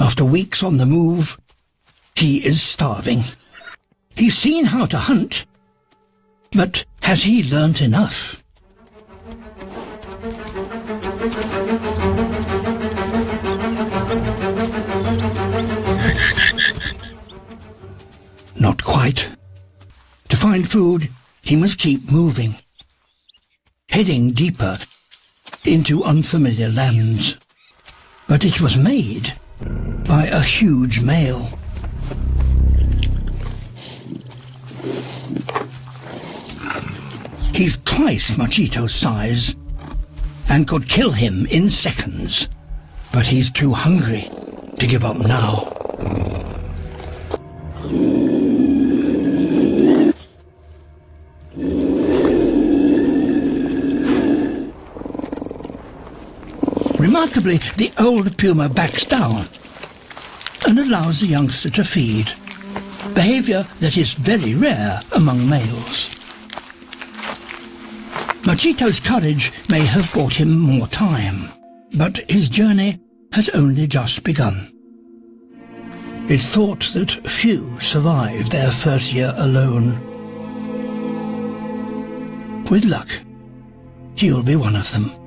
After weeks on the move, he is starving. He's seen how to hunt, but has he learnt enough? Not quite. To find food, he must keep moving, heading deeper into unfamiliar lands. But it was made by a huge male. He's twice Machito's size and could kill him in seconds. But he's too hungry to give up now. Remarkably, the old puma backs down and allows the youngster to feed, behavior that is very rare among males. Machito's courage may have bought him more time, but his journey has only just begun. It's thought that few survive their first year alone. With luck, he'll be one of them.